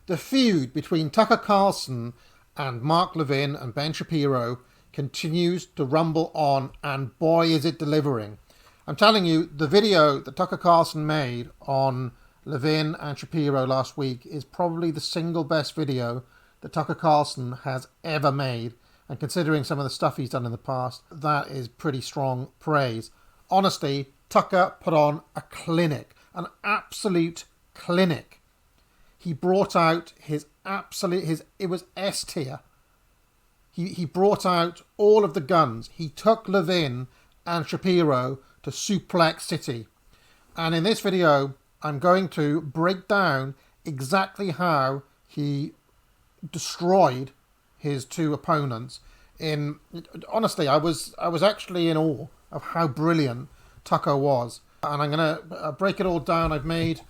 The feud between Tucker Carlson and Mark Levin and Ben Shapiro continues to rumble on, and boy is it delivering. I'm telling you, the video that Tucker Carlson made on Levin and Shapiro last week is probably the single best video that Tucker Carlson has ever made, and considering some of the stuff he's done in the past, that is pretty strong praise. Honestly, Tucker put on a clinic, an absolute clinic. He brought out it was S tier. He brought out all of the guns. He took Levin and Shapiro to Suplex City. And in this video, I'm going to break down exactly how he destroyed his two opponents. Honestly, I was actually in awe of how brilliant Tucker was. And I'm going to break it all down. I've made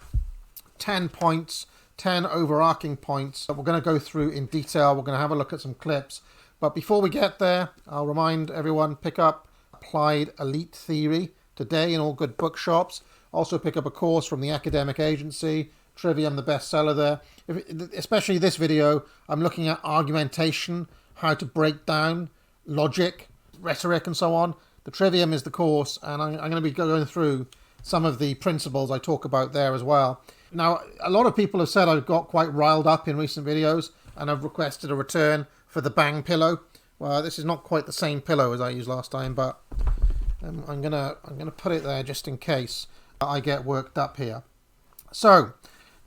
10 points. 10 overarching points that we're going to go through in detail. We're going to have a look at some clips. But before we get there, I'll remind everyone, pick up Applied Elite Theory today in all good bookshops. Also pick up a course from the Academic Agency, Trivium, the bestseller there. Especially this video, I'm looking at argumentation, how to break down logic, rhetoric, and so on. The Trivium is the course, and I'm going to be going through some of the principles I talk about there as well. Now, a lot of people have said I've got quite riled up in recent videos and have requested a return for the bang pillow. Well, this is not quite the same pillow as I used last time, but I'm gonna put it there just in case I get worked up here. So,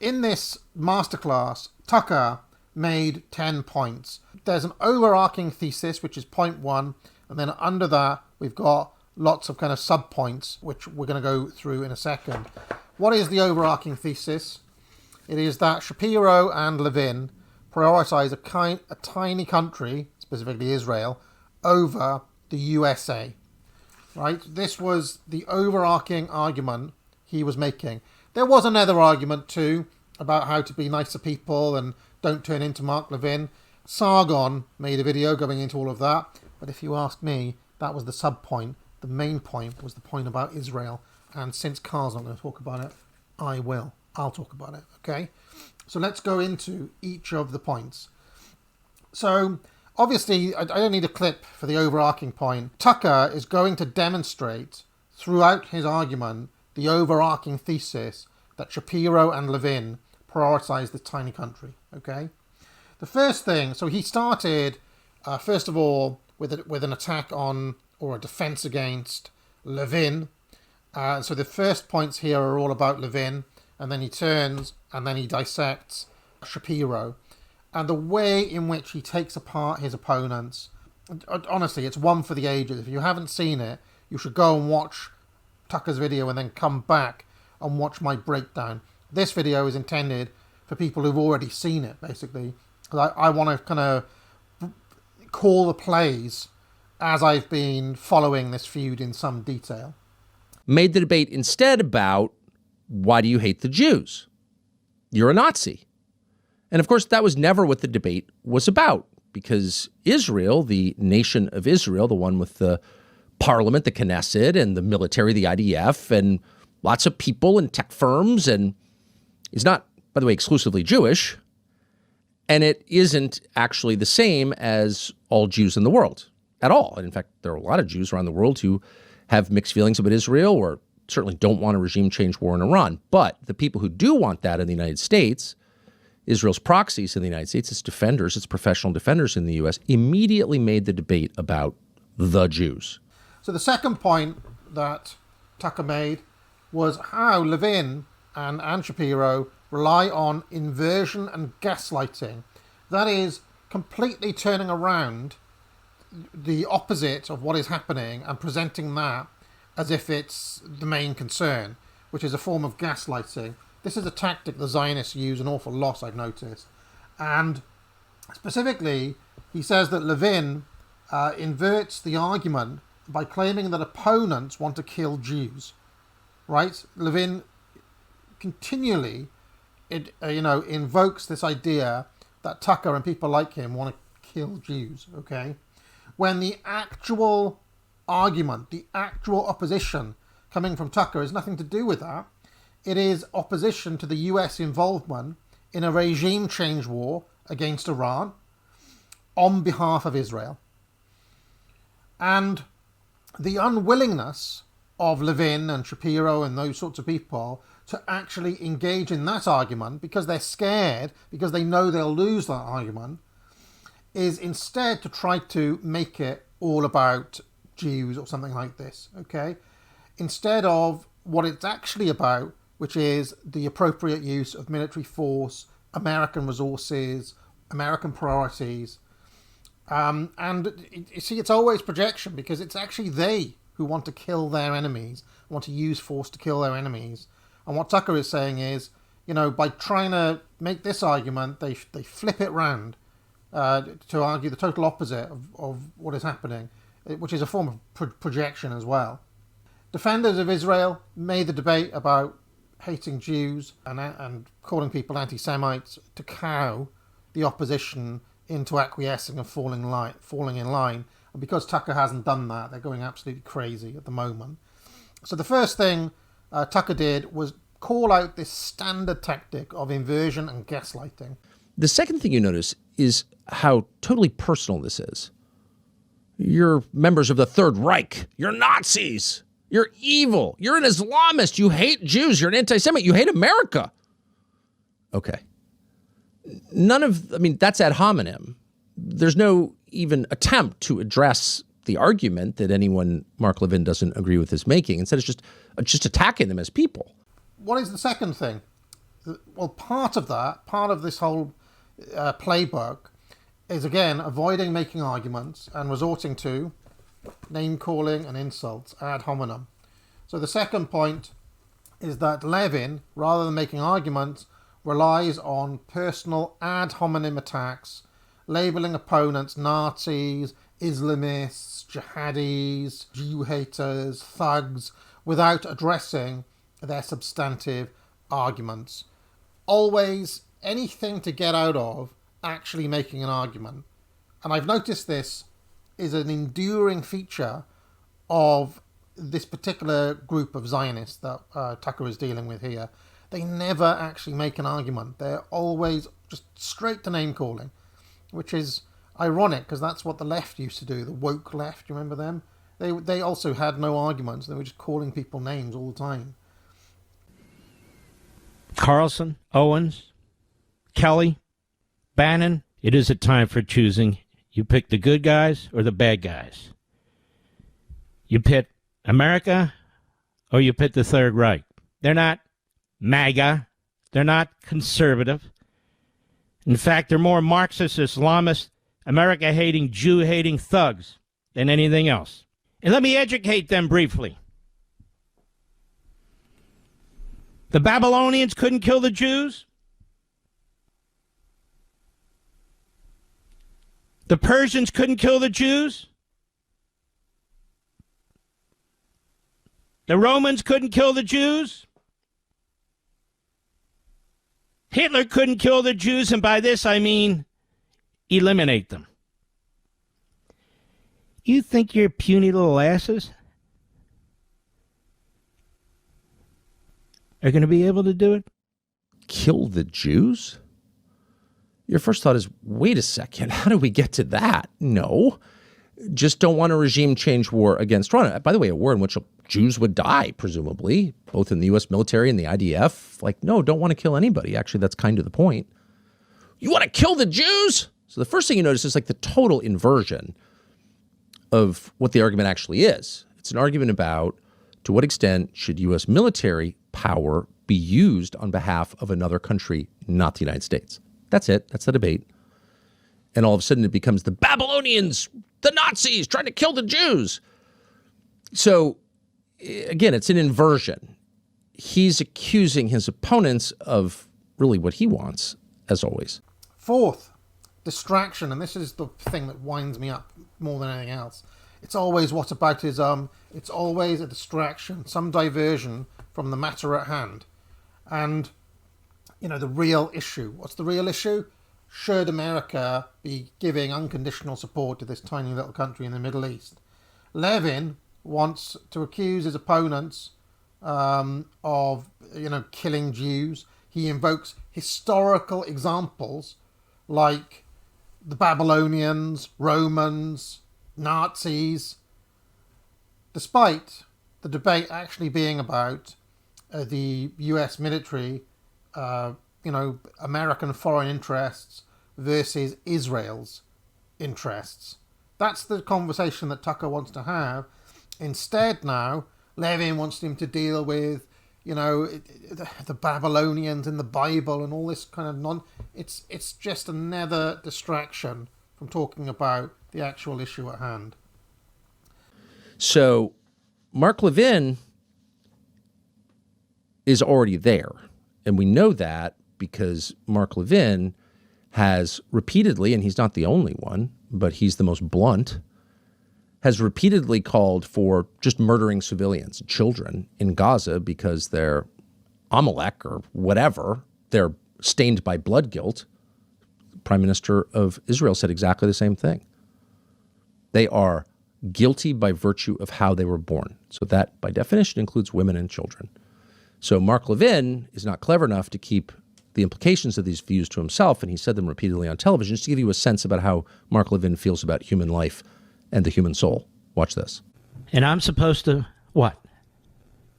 in this masterclass, Tucker made 10 points. There's an overarching thesis, which is point 1, and then under that we've got lots of kind of sub-points, which we're going to go through in a second. What is the overarching thesis? It is that Shapiro and Levin prioritize a tiny country, specifically Israel, over the USA. Right? This was the overarching argument he was making. There was another argument too about how to be nicer people and don't turn into Mark Levin. Sargon made a video going into all of that, but if you ask me, that was the sub-point. The main point was the point about Israel. And since Carl's not going to talk about it, I will. I'll talk about it, okay? So let's go into each of the points. So, obviously, I don't need a clip for the overarching point. Tucker is going to demonstrate throughout his argument the overarching thesis that Shapiro and Levin prioritize this tiny country, okay? The first thing, so he started, first of all, with an attack on, or a defense against, Levin. So the first points here are all about Levin, and then he turns and then he dissects Shapiro. And the way in which he takes apart his opponents, honestly, it's one for the ages. If you haven't seen it, you should go and watch Tucker's video and then come back and watch my breakdown. This video is intended for people who've already seen it, basically. Because I want to kind of call the plays as I've been following this feud in some detail. Made the debate instead about, why do you hate the Jews? You're a Nazi. And of course, that was never what the debate was about, because Israel, the nation of Israel, the one with the parliament, the Knesset, and the military, the IDF, and lots of people and tech firms, and is not, by the way, exclusively Jewish, and it isn't actually the same as all Jews in the world at all. And in fact, there are a lot of Jews around the world who have mixed feelings about Israel, or certainly don't want a regime change war in Iran. But the people who do want that in the United States, Israel's proxies in the United States, its defenders, its professional defenders in the U.S., immediately made the debate about the Jews. So the second point that Tucker made was how Levin and Shapiro rely on inversion and gaslighting. That is, completely turning around the opposite of what is happening and presenting that as if it's the main concern, which is a form of gaslighting. This is a tactic the Zionists use an awful lot, I've noticed. And specifically, he says that Levin inverts the argument by claiming that opponents want to kill Jews. Right? Levin continually invokes this idea that Tucker and people like him want to kill Jews, okay? When the actual argument, the actual opposition coming from Tucker, has nothing to do with that. It is opposition to the US involvement in a regime change war against Iran on behalf of Israel. And the unwillingness of Levin and Shapiro and those sorts of people to actually engage in that argument because they're scared, because they know they'll lose that argument, is instead to try to make it all about Jews or something like this, okay? Instead of what it's actually about, which is the appropriate use of military force, American resources, American priorities. You see, it's always projection, because it's actually they who want to kill their enemies, want to use force to kill their enemies. And what Tucker is saying is, by trying to make this argument, they flip it round to argue the total opposite of what is happening, which is a form of projection as well. Defenders of Israel made the debate about hating Jews and calling people anti-Semites to cow the opposition into acquiescing and falling in line. And because Tucker hasn't done that, they're going absolutely crazy at the moment. So the first thing Tucker did was call out this standard tactic of inversion and gaslighting. The second thing you notice is how totally personal this is. You're members of the Third Reich. You're Nazis. You're evil. You're an Islamist. You hate Jews. You're an anti-Semite. You hate America. Okay. That's ad hominem. There's no even attempt to address the argument that anyone Mark Levin doesn't agree with is making. Instead, it's just attacking them as people. What is the second thing? Well, part of this whole playbook is, again, avoiding making arguments and resorting to name-calling and insults ad hominem. So the second point is that Levin, rather than making arguments, relies on personal ad hominem attacks, labelling opponents Nazis, Islamists, jihadis, Jew haters, thugs, without addressing their substantive arguments. Always anything to get out of actually making an argument. And I've noticed this is an enduring feature of this particular group of Zionists that Tucker is dealing with here. They never actually make an argument. They're always just straight to name calling, which is ironic because that's what the left used to do, the woke left. You remember them? They also had no arguments. They were just calling people names all the time. Carlson, Owens, Kelly, Bannon, it is a time for choosing. You pick the good guys or the bad guys. You pit America or you pit the Third Reich. They're not MAGA. They're not conservative. In fact, they're more Marxist, Islamist, America-hating, Jew-hating thugs than anything else. And let me educate them briefly. The Babylonians couldn't kill the Jews. The Persians couldn't kill the Jews. The Romans couldn't kill the Jews. Hitler couldn't kill the Jews, and by this I mean eliminate them. You think your puny little asses are going to be able to do it? Kill the Jews? Your first thought is, wait a second, how do we get to that? No. Just don't want a regime change war against Iran. By the way, a war in which Jews would die, presumably, both in the U.S. military and the IDF. No, don't want to kill anybody. Actually, that's kind of the point. You want to kill the Jews? So the first thing you notice is the total inversion of what the argument actually is. It's an argument about to what extent should U.S. military power be used on behalf of another country, not the United States. That's it. That's the debate. And all of a sudden it becomes the Babylonians, the Nazis trying to kill the Jews. So again, it's an inversion. He's accusing his opponents of really what he wants, as always. Fourth, distraction. And this is the thing that winds me up more than anything else. It's always whataboutism. It's always a distraction, some diversion from the matter at hand. And, the real issue. What's the real issue? Should America be giving unconditional support to this tiny little country in the Middle East? Levin wants to accuse his opponents of, killing Jews. He invokes historical examples like the Babylonians, Romans, Nazis, despite the debate actually being about the US military, American foreign interests versus Israel's interests. That's the conversation that Tucker wants to have. Instead now, Levin wants him to deal with, the Babylonians in the Bible and all this kind of It's just another distraction from talking about the actual issue at hand. So Mark Levin is already there. And we know that because Mark Levin has repeatedly, and he's not the only one, but he's the most blunt, has repeatedly called for just murdering civilians, children in Gaza because they're Amalek or whatever. They're stained by blood guilt. The Prime Minister of Israel said exactly the same thing. They are guilty by virtue of how they were born. So that, by definition, includes women and children. So Mark Levin is not clever enough to keep the implications of these views to himself, and he said them repeatedly on television, just to give you a sense about how Mark Levin feels about human life and the human soul. Watch this. And I'm supposed to, what?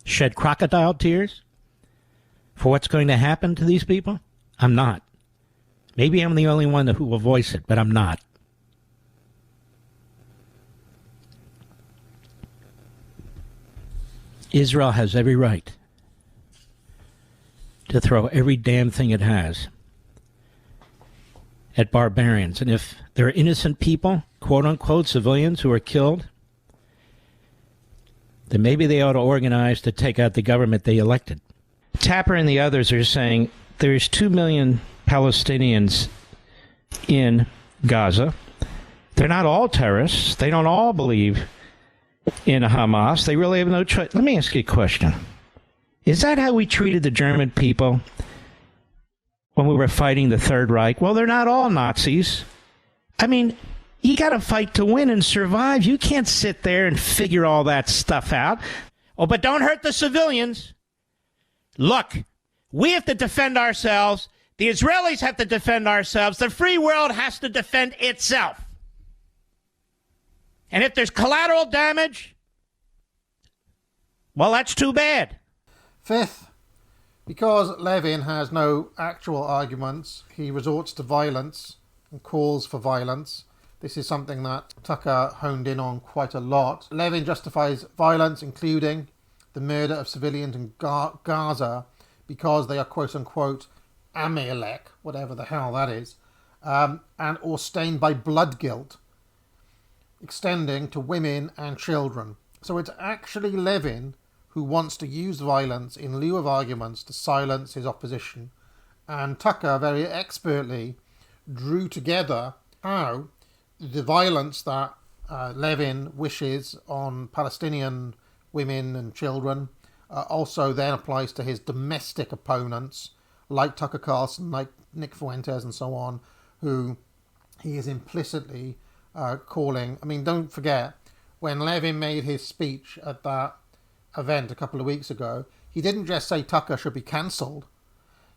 Shed crocodile tears for what's going to happen to these people? I'm not. Maybe I'm the only one who will voice it, but I'm not. Israel has every right to throw every damn thing it has at barbarians. And if there are innocent people, quote-unquote civilians, who are killed, then maybe they ought to organize to take out the government they elected. Tapper and the others are saying there's 2 million Palestinians in Gaza. They're not all terrorists. They don't all believe in Hamas. They really have no choice. Let me ask you a question. Is that how we treated the German people when we were fighting the Third Reich? Well, they're not all Nazis. I mean, you got to fight to win and survive. You can't sit there and figure all that stuff out. Oh, but don't hurt the civilians. Look, we have to defend ourselves. The Israelis have to defend ourselves. The free world has to defend itself. And if there's collateral damage, well, that's too bad. Fifth, because Levin has no actual arguments, he resorts to violence and calls for violence. This is something that Tucker honed in on quite a lot. Levin justifies violence, including the murder of civilians in Gaza, because they are quote-unquote Amalek, whatever the hell that is, or stained by blood guilt, extending to women and children. So it's actually Levin who wants to use violence in lieu of arguments to silence his opposition. And Tucker very expertly drew together how the violence that Levin wishes on Palestinian women and children also then applies to his domestic opponents, like Tucker Carlson, like Nick Fuentes and so on, who he is implicitly calling. I mean, don't forget, when Levin made his speech at that event a couple of weeks ago, he didn't just say Tucker should be cancelled.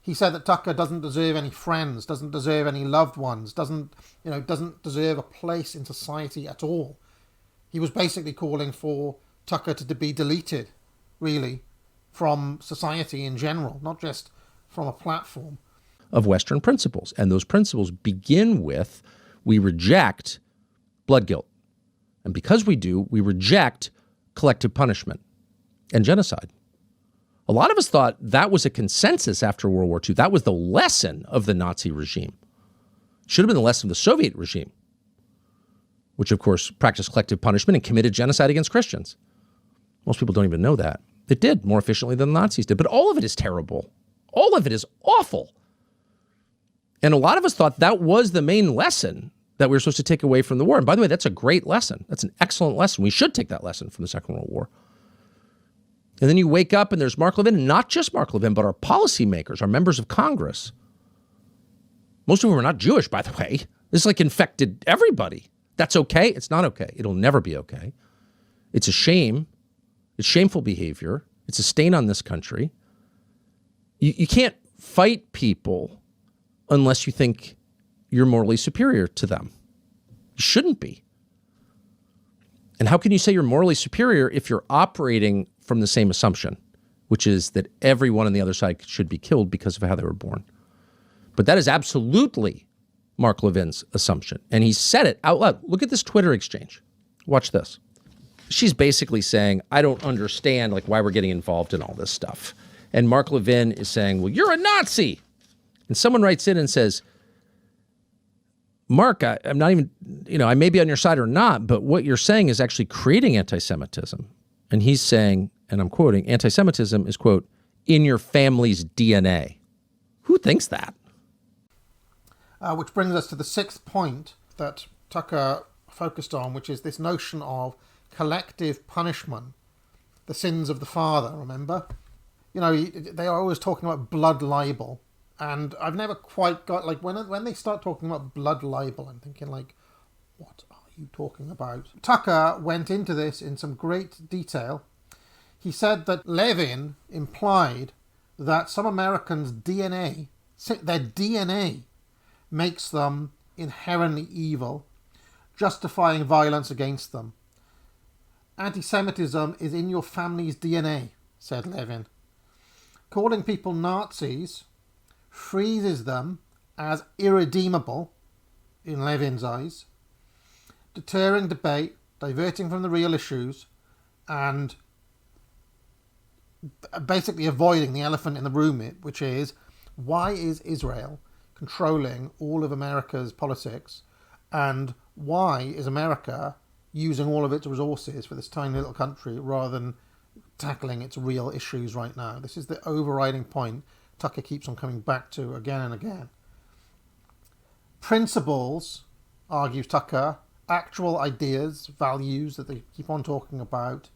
He said that Tucker doesn't deserve any friends, doesn't deserve any loved ones, doesn't deserve a place in society at all. He was basically calling for Tucker to be deleted, really, from society in general, not just from a platform. Of Western principles. And those principles begin with, we reject blood guilt. And because we do, we reject collective punishment and genocide. A lot of us thought that was a consensus after World War II. That was the lesson of the Nazi regime. Should have been the lesson of the Soviet regime, which, of course, practiced collective punishment and committed genocide against Christians. Most people don't even know that. It did more efficiently than the Nazis did. But all of it is terrible. All of it is awful. And a lot of us thought that was the main lesson that we were supposed to take away from the war. And by the way, that's a great lesson. That's an excellent lesson. We should take that lesson from the Second World War. And then you wake up and there's Mark Levin, not just Mark Levin, but our policymakers, our members of Congress. Most of them are not Jewish, by the way. This infected everybody. That's okay. It's not okay. It'll never be okay. It's a shame. It's shameful behavior. It's a stain on this country. You can't fight people unless you think you're morally superior to them. You shouldn't be. And how can you say you're morally superior if you're operating from the same assumption, which is that everyone on the other side should be killed because of how they were born? But that is absolutely Mark Levin's assumption. And he said it out loud. Look at this Twitter exchange. Watch this. She's basically saying, I don't understand like why we're getting involved in all this stuff. And Mark Levin is saying, well, you're a Nazi. And someone writes in and says, Mark, I'm not even, I may be on your side or not, but what you're saying is actually creating anti-Semitism. And he's saying, and I'm quoting, anti-Semitism is, quote, in your family's DNA. Who thinks that? Which brings us to the sixth point that Tucker focused on, which is this notion of collective punishment, the sins of the father, remember? They are always talking about blood libel. And I've never quite got, like, when they start talking about blood libel, I'm thinking, like, what are you talking about? Tucker went into this in some great detail. He said that Levin implied that some Americans' DNA, their DNA, makes them inherently evil, justifying violence against them. Anti-Semitism is in your family's DNA, said Levin. Calling people Nazis freezes them as irredeemable, in Levin's eyes, deterring debate, diverting from the real issues, and basically avoiding the elephant in the room, which is, why is Israel controlling all of America's politics, and why is America using all of its resources for this tiny little country rather than tackling its real issues right now? This is the overriding point Tucker keeps on coming back to again and again. Principles, argues Tucker, actual ideas, values that they keep on talking about,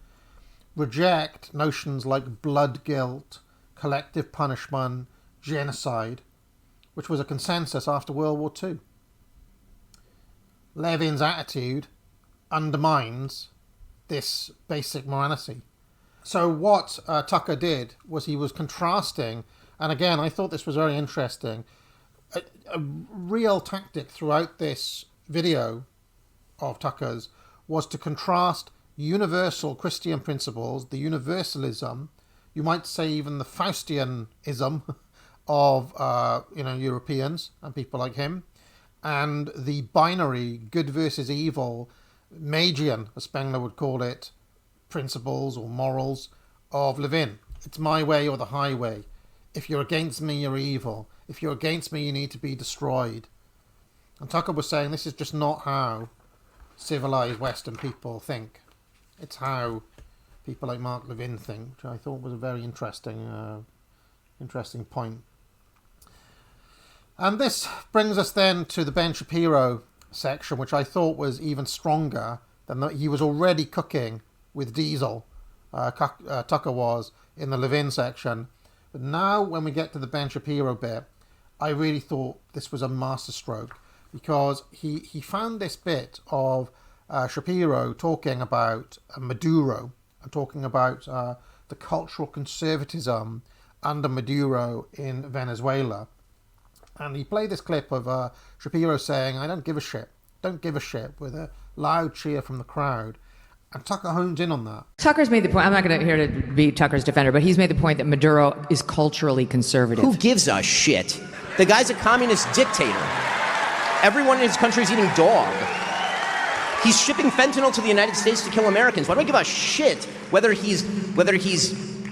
reject notions like blood guilt, collective punishment, genocide, which was a consensus after World War II. Levin's attitude undermines this basic morality. So what Tucker did was he was contrasting, and again, I thought this was very interesting, a real tactic throughout this video of Tucker's was to contrast universal Christian principles, the universalism, you might say even the Faustianism of Europeans and people like him, and the binary good versus evil, Magian, as Spengler would call it, principles or morals of Levin. It's my way or the highway. If you're against me, you're evil. If you're against me, you need to be destroyed. And Tucker was saying this is just not how civilized Western people think. It's how people like Mark Levin think, which I thought was a very interesting point. And this brings us then to the Ben Shapiro section, which I thought was even stronger than he was already cooking with Diesel. Tucker was in the Levin section. But now when we get to the Ben Shapiro bit, I really thought this was a masterstroke, because he found this bit of Shapiro talking about Maduro and talking about the cultural conservatism under Maduro in Venezuela. And he played this clip of Shapiro saying, I don't give a shit, with a loud cheer from the crowd. And Tucker hones in on that. Tucker's made the point, I'm not going to here to be Tucker's defender, but he's made the point that Maduro is culturally conservative. Who gives a shit? The guy's a communist dictator. Everyone in his country is eating dog. He's shipping fentanyl to the United States to kill Americans. Why do I give a shit whether he's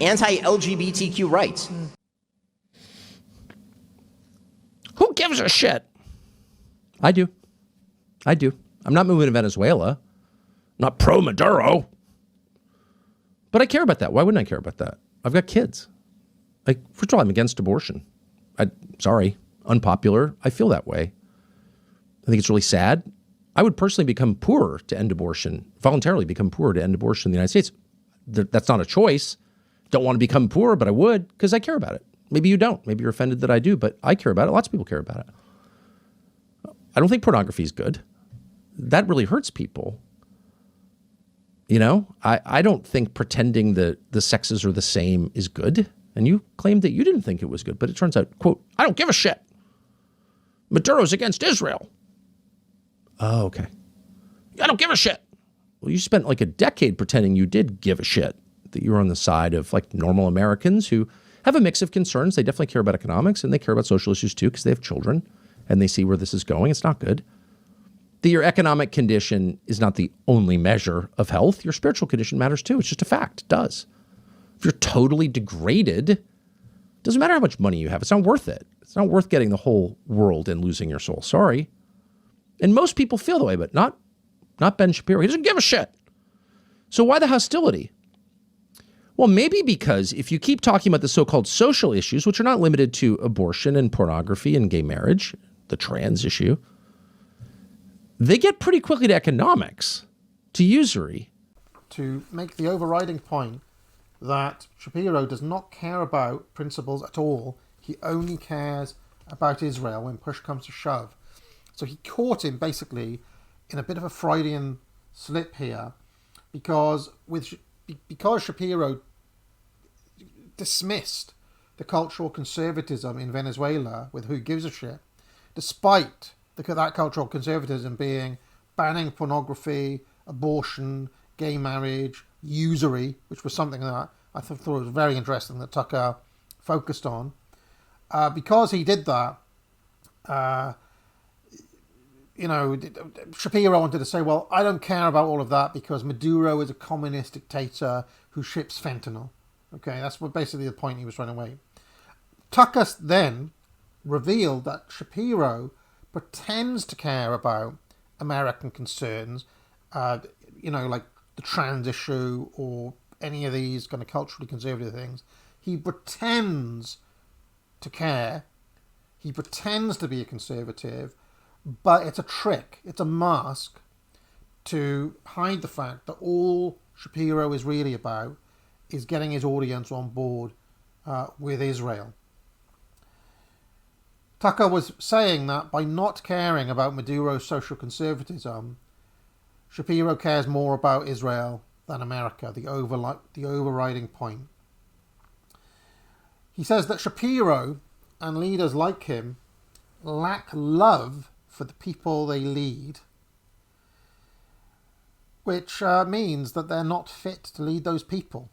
anti-LGBTQ rights? Who gives a shit? I do. I'm not moving to Venezuela. I'm not pro-Maduro. But I care about that. Why wouldn't I care about that? I've got kids. First of all, I'm against abortion. Sorry, unpopular. I feel that way. I think it's really sad. I would personally become poorer to end abortion, voluntarily become poorer to end abortion in the United States. That's not a choice. Don't want to become poor, but I would because I care about it. Maybe you don't. Maybe you're offended that I do, but I care about it. Lots of people care about it. I don't think pornography is good. That really hurts people. You know, I don't think pretending that the sexes are the same is good. And you claimed that you didn't think it was good. But it turns out, quote, I don't give a shit. Maduro's against Israel. Oh, okay. I don't give a shit. Well, you spent like a decade pretending you did give a shit, that you were on the side of like normal Americans who have a mix of concerns. They definitely care about economics and they care about social issues too because they have children and they see where this is going. It's not good. That your economic condition is not the only measure of health. Your spiritual condition matters too. It's just a fact. It does. If you're totally degraded, it doesn't matter how much money you have. It's not worth it. It's not worth getting the whole world and losing your soul. Sorry. And most people feel the way, but not Ben Shapiro. He doesn't give a shit. So why the hostility? Well, maybe because if you keep talking about the so-called social issues, which are not limited to abortion and pornography and gay marriage, the trans issue, they get pretty quickly to economics, to usury. To make the overriding point that Shapiro does not care about principles at all. He only cares about Israel when push comes to shove. So he caught him basically in a bit of a Freudian slip here because Shapiro dismissed the cultural conservatism in Venezuela with who gives a shit, despite that cultural conservatism being banning pornography, abortion, gay marriage, usury, which was something that I thought was very interesting that Tucker focused on. Because he did that, Shapiro wanted to say, well, I don't care about all of that because Maduro is a communist dictator who ships fentanyl. Okay, that's basically the point he was trying to make. Tucker then revealed that Shapiro pretends to care about American concerns, like the trans issue or any of these kind of culturally conservative things. He pretends to care. He pretends to be a conservative, but it's a trick. It's a mask to hide the fact that all Shapiro is really about is getting his audience on board with Israel. Tucker was saying that by not caring about Maduro's social conservatism, Shapiro cares more about Israel than America, the overriding point. He says that Shapiro and leaders like him lack love for the people they lead, which means that they're not fit to lead those people.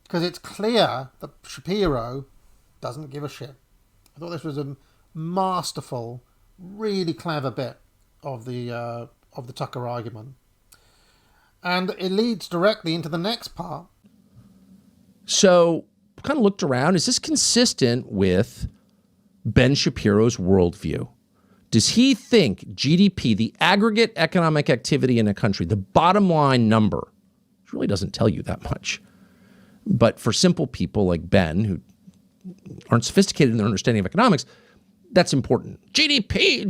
Because it's clear that Shapiro doesn't give a shit. I thought this was a masterful, really clever bit of the Tucker argument. And it leads directly into the next part. So kind of looked around. Is this consistent with Ben Shapiro's worldview? Does he think GDP, the aggregate economic activity in a country, the bottom line number, which really doesn't tell you that much, but for simple people like Ben who aren't sophisticated in their understanding of economics, that's important. GDP.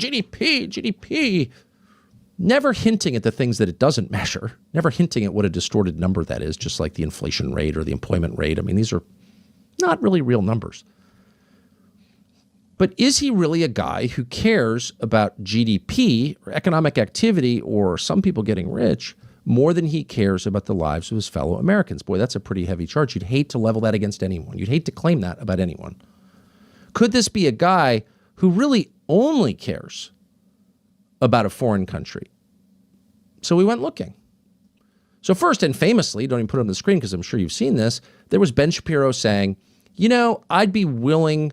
Never hinting at the things that it doesn't measure, never hinting at what a distorted number that is, just like the inflation rate or the employment rate. I mean, these are not really real numbers. But is he really a guy who cares about GDP or economic activity or some people getting rich more than he cares about the lives of his fellow Americans? Boy, that's a pretty heavy charge. You'd hate to level that against anyone. You'd hate to claim that about anyone. Could this be a guy who really only cares about a foreign country? So we went looking. So first and famously, don't even put it on the screen because I'm sure you've seen this, there was Ben Shapiro saying, I'd be willing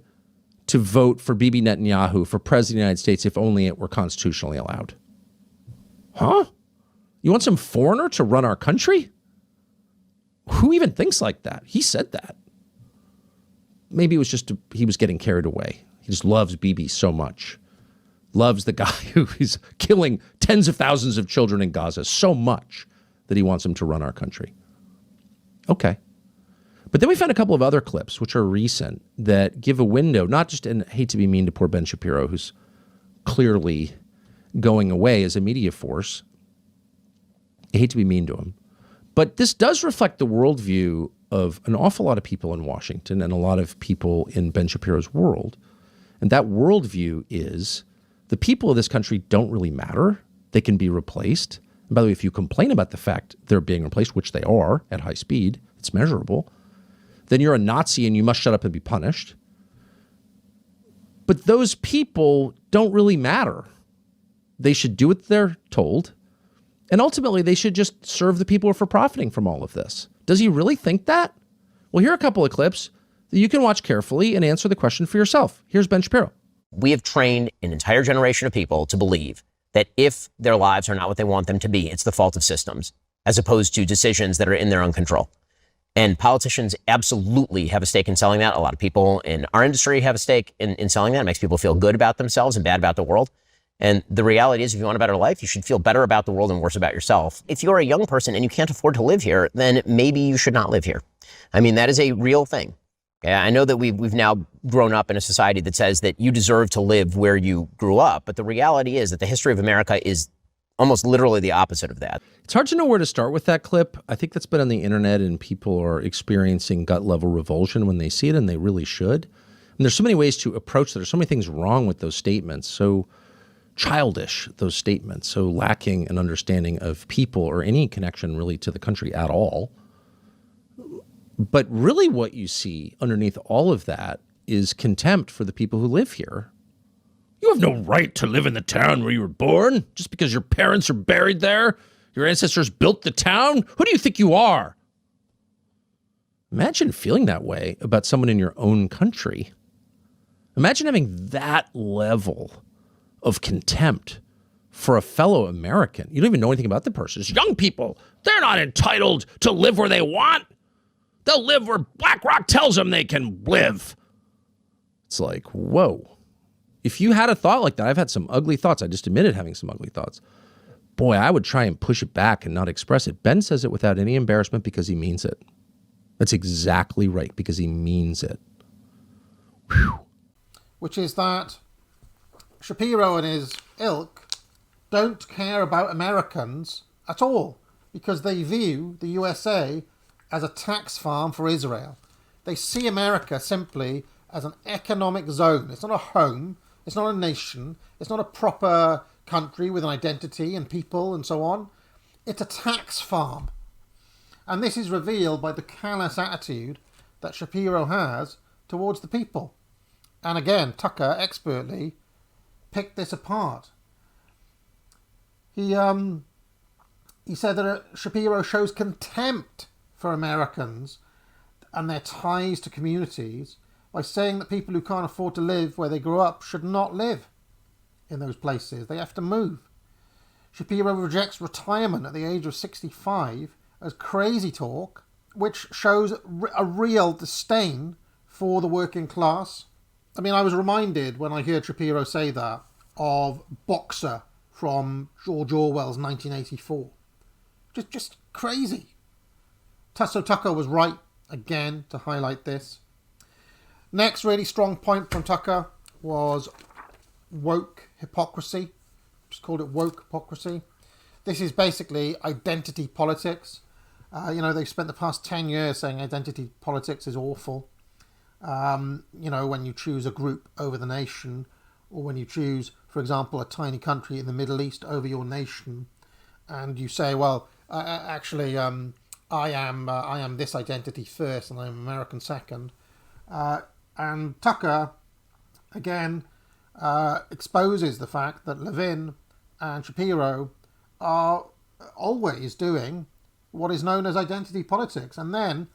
to vote for Bibi Netanyahu for president of the United States if only it were constitutionally allowed. Huh? You want some foreigner to run our country? Who even thinks like that? He said that. Maybe it was just he was getting carried away. He just loves Bibi so much. Loves the guy who is killing tens of thousands of children in Gaza so much that he wants him to run our country. Okay. But then we found a couple of other clips, which are recent, that give a window, not just, and I hate to be mean to poor Ben Shapiro, who's clearly going away as a media force. I hate to be mean to him. But this does reflect the worldview of an awful lot of people in Washington and a lot of people in Ben Shapiro's world. And that worldview is the people of this country don't really matter. They can be replaced. And by the way, if you complain about the fact they're being replaced, which they are at high speed, it's measurable, then you're a Nazi and you must shut up and be punished. But those people don't really matter. They should do what they're told. And ultimately, they should just serve the people who are profiting from all of this. Does he really think that? Well, here are a couple of clips that you can watch carefully and answer the question for yourself. Here's Ben Shapiro. We have trained an entire generation of people to believe that if their lives are not what they want them to be, it's the fault of systems, as opposed to decisions that are in their own control. And politicians absolutely have a stake in selling that. A lot of people in our industry have a stake in selling that. It makes people feel good about themselves and bad about the world. And the reality is, if you want a better life, you should feel better about the world and worse about yourself. If you're a young person and you can't afford to live here, then maybe you should not live here. I mean, that is a real thing. I know that we've now grown up in a society that says that you deserve to live where you grew up. But the reality is that the history of America is almost literally the opposite of that. It's hard to know where to start with that clip. I think that's been on the internet and people are experiencing gut level revulsion when they see it, and they really should. And there's so many ways to approach that. There's so many things wrong with those statements. So childish, those statements, so lacking an understanding of people or any connection really to the country at all. But really what you see underneath all of that is contempt for the people who live here. You have no right to live in the town where you were born just because your parents are buried there. Your ancestors built the town. Who do you think you are? Imagine feeling that way about someone in your own country. Imagine having that level of contempt for a fellow American. You don't even know anything about the person. It's young people. They're not entitled to live where they want. They'll live where BlackRock tells them they can live. It's like, whoa. If you had a thought like that, I've had some ugly thoughts. I just admitted having some ugly thoughts. Boy, I would try and push it back and not express it. Ben says it without any embarrassment because he means it. That's exactly right, because he means it. Whew. Which is that Shapiro and his ilk don't care about Americans at all, because they view the USA as a tax farm for Israel. They see America simply as an economic zone. It's not a home. It's not a nation. It's not a proper country with an identity and people and so on. It's a tax farm. And this is revealed by the callous attitude that Shapiro has towards the people. And again, Tucker expertly picked this apart. He said that Shapiro shows contempt for Americans and their ties to communities by saying that people who can't afford to live where they grew up should not live in those places. They have to move. Shapiro rejects retirement at the age of 65 as crazy talk, which shows a real disdain for the working class. I mean, I was reminded when I heard Shapiro say that of Boxer from George Orwell's 1984. Just crazy. So Tucker was right again to highlight this. Next really strong point from Tucker was woke hypocrisy. Just called it woke hypocrisy. This is basically identity politics. They've spent the past 10 years saying identity politics is awful. When you choose a group over the nation, or when you choose, for example, a tiny country in the Middle East over your nation, and you say, well, I am this identity first and I'm American second. And Tucker, again, exposes the fact that Levin and Shapiro are always doing what is known as identity politics. And then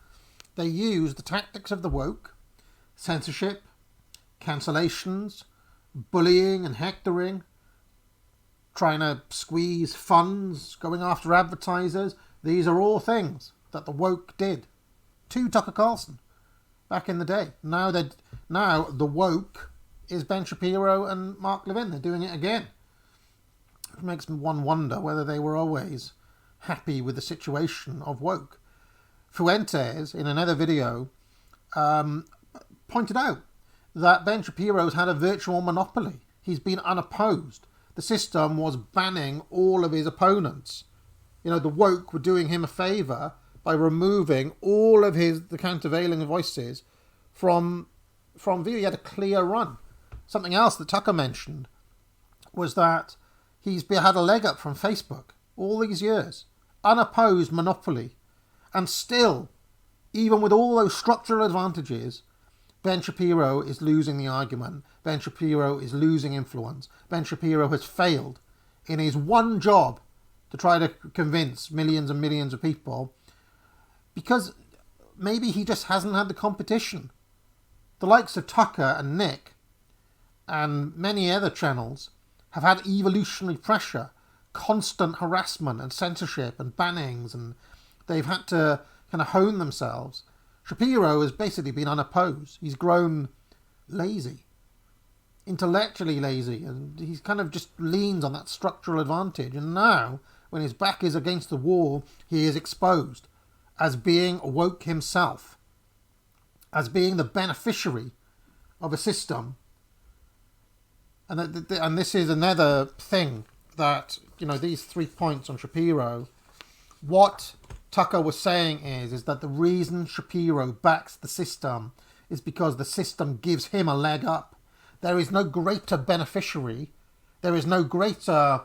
they use the tactics of the woke, censorship, cancellations, bullying and hectoring, trying to squeeze funds, going after advertisers. These are all things that the woke did to Tucker Carlson back in the day. Now the woke is Ben Shapiro and Mark Levin. They're doing it again. It makes one wonder whether they were always happy with the situation of woke. Fuentes, in another video, pointed out that Ben Shapiro's had a virtual monopoly. He's been unopposed. The system was banning all of his opponents. The woke were doing him a favour by removing all of the countervailing voices from view. He had a clear run. Something else that Tucker mentioned was that he's had a leg up from Facebook. all these years. Unopposed monopoly. And still, even with all those structural advantages, Ben Shapiro is losing the argument. Ben Shapiro is losing influence. Ben Shapiro has failed in his one job to try to convince millions and millions of people, because maybe he just hasn't had the competition. The likes of Tucker and Nick and many other channels have had evolutionary pressure, constant harassment and censorship and bannings, and they've had to kind of hone themselves. Shapiro has basically been unopposed. He's grown lazy, intellectually lazy, and he's kind of just leans on that structural advantage. And now, when his back is against the wall, he is exposed as being woke himself, as being the beneficiary of a system. And this is another thing that, these 3 points on Shapiro, what Tucker was saying is that the reason Shapiro backs the system is because the system gives him a leg up. There is no greater beneficiary. There is no greater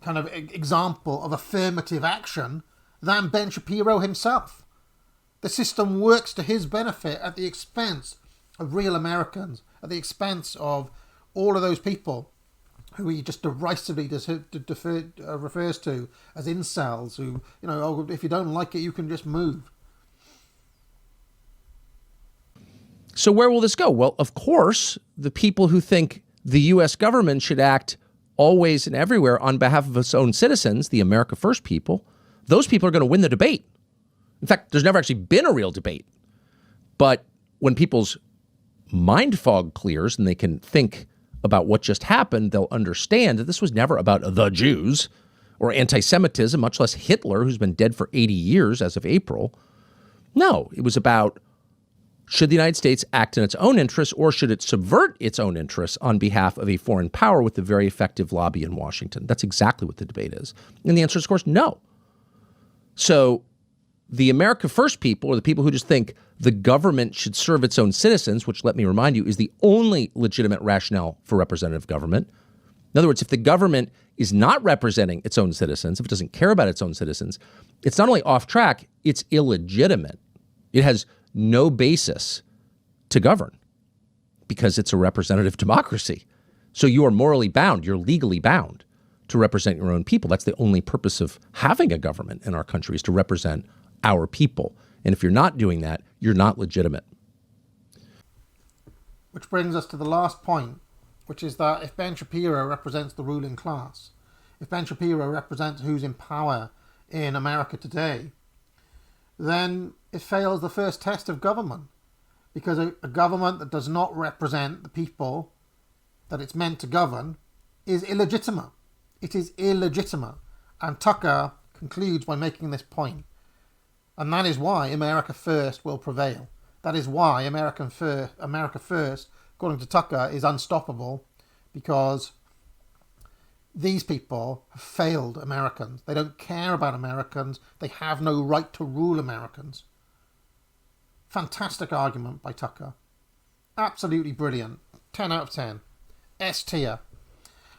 kind of example of affirmative action than Ben Shapiro himself. The system works to his benefit at the expense of real Americans, at the expense of all of those people who he just derisively refers to as incels, who, if you don't like it, you can just move. So where will this go? Well, of course, the people who think the U.S. government should act always and everywhere on behalf of its own citizens, the America First people, those people are going to win the debate. In fact, there's never actually been a real debate. But when people's mind fog clears and they can think about what just happened, they'll understand that this was never about the Jews or anti-Semitism, much less Hitler, who's been dead for 80 years as of April. No, it was about, should the United States act in its own interests, or should it subvert its own interests on behalf of a foreign power with a very effective lobby in Washington? That's exactly what the debate is. And the answer is, of course, no. So the America First people, or the people who just think the government should serve its own citizens, which, let me remind you, is the only legitimate rationale for representative government. In other words, if the government is not representing its own citizens, if it doesn't care about its own citizens, it's not only off track, it's illegitimate. It has no basis to govern because it's a representative democracy. So you are morally bound, you're legally bound to represent your own people. That's the only purpose of having a government in our country, is to represent our people. And if you're not doing that, you're not legitimate. Which brings us to the last point, which is that if Ben Shapiro represents the ruling class, if Ben Shapiro represents who's in power in America today, then it fails the first test of government. Because a government that does not represent the people that it's meant to govern is illegitimate. It is illegitimate. And Tucker concludes by making this point. And that is why America First will prevail. That is why America First, according to Tucker, is unstoppable, because these people have failed Americans. They don't care about Americans. They have no right to rule Americans. Fantastic argument by Tucker. Absolutely brilliant. 10 out of 10. S tier.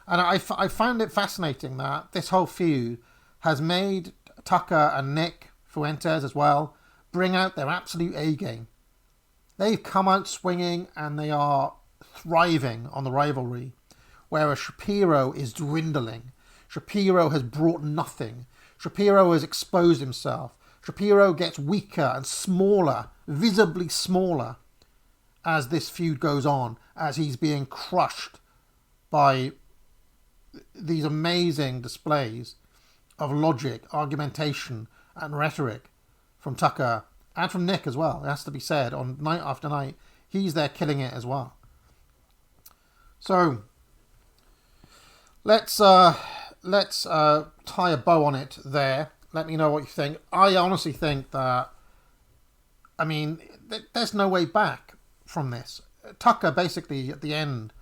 And I found it fascinating that this whole feud has made Tucker and Nick Fuentes as well bring out their absolute A game. They've come out swinging and they are thriving on the rivalry, whereas Shapiro is dwindling. Shapiro has brought nothing. Shapiro has exposed himself. Shapiro gets weaker and smaller, visibly smaller, as this feud goes on, as he's being crushed by these amazing displays of logic, argumentation, and rhetoric from Tucker and from Nick as well. It has to be said, on night after night, he's there killing it as well. So let's tie a bow on it there. Let me know what you think. I honestly think that, there's no way back from this. Tucker basically, at the end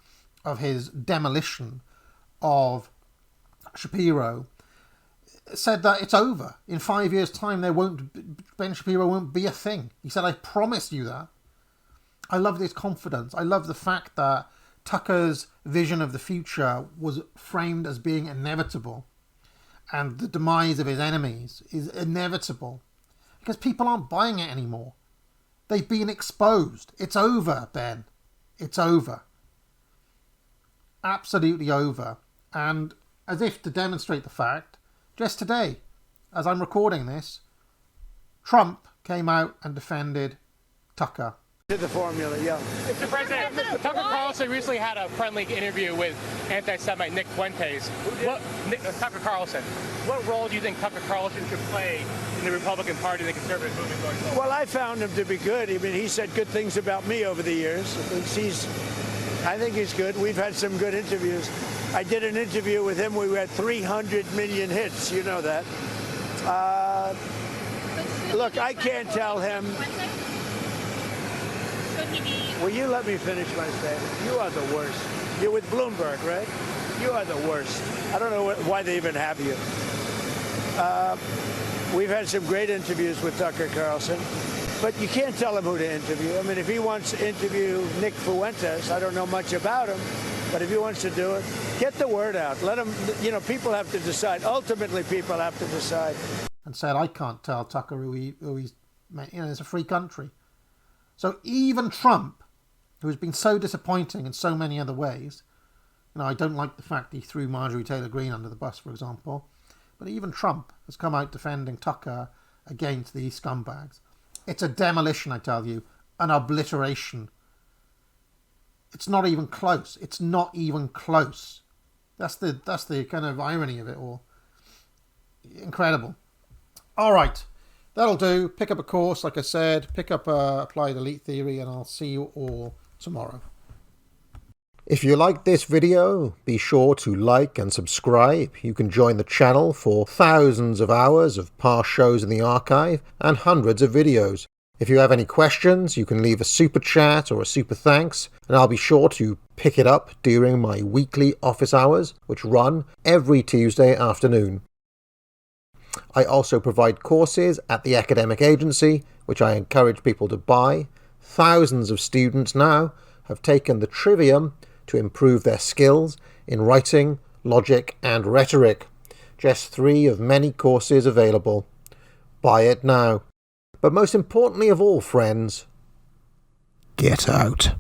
of his demolition of Shapiro, said that it's over. In 5 years' time, Ben Shapiro won't be a thing. He said, I promise you that. I love this confidence. I love the fact that Tucker's vision of the future was framed as being inevitable. and the demise of his enemies is inevitable because people aren't buying it anymore. They've been exposed. It's over, Ben. It's over. Absolutely over. And as if to demonstrate the fact, just today, as I'm recording this, Trump came out and defended Tucker. To the formula, yeah. Mr. President, Tucker Carlson recently had a friendly interview with anti-Semite Nick Fuentes. Tucker Carlson. What role do you think Tucker Carlson should play in the Republican Party and the conservative movement going forward? Well, I found him to be good. I mean, he said good things about me over the years. I think he's good. We've had some good interviews. I did an interview with him. We had 300 million hits. You know that. Look, I can't tell him. Will you let me finish my statement? You are the worst. You're with Bloomberg, right? You are the worst. I don't know why they even have you. We've had some great interviews with Tucker Carlson, but you can't tell him who to interview. I mean, if he wants to interview Nick Fuentes, I don't know much about him, but if he wants to do it, get the word out. Let him, people have to decide. Ultimately, people have to decide. And said, I can't tell Tucker who he's, it's a free country. So even Trump, who has been so disappointing in so many other ways, I don't like the fact he threw Marjorie Taylor Greene under the bus, for example, but even Trump has come out defending Tucker against these scumbags. It's a demolition, I tell you, an obliteration. It's not even close. It's not even close. That's the kind of irony of it all. Incredible. All right. That'll do. Pick up a course, like I said. Pick up Applied Elite Theory, and I'll see you all tomorrow. If you liked this video, be sure to like and subscribe. You can join the channel for thousands of hours of past shows in the archive and hundreds of videos. If you have any questions, you can leave a super chat or a super thanks, and I'll be sure to pick it up during my weekly office hours, which run every Tuesday afternoon. I also provide courses at the academic agency, which I encourage people to buy. Thousands of students now have taken the Trivium to improve their skills in writing, logic, and rhetoric. Just 3 of many courses available. Buy it now. But most importantly of all, friends, get out.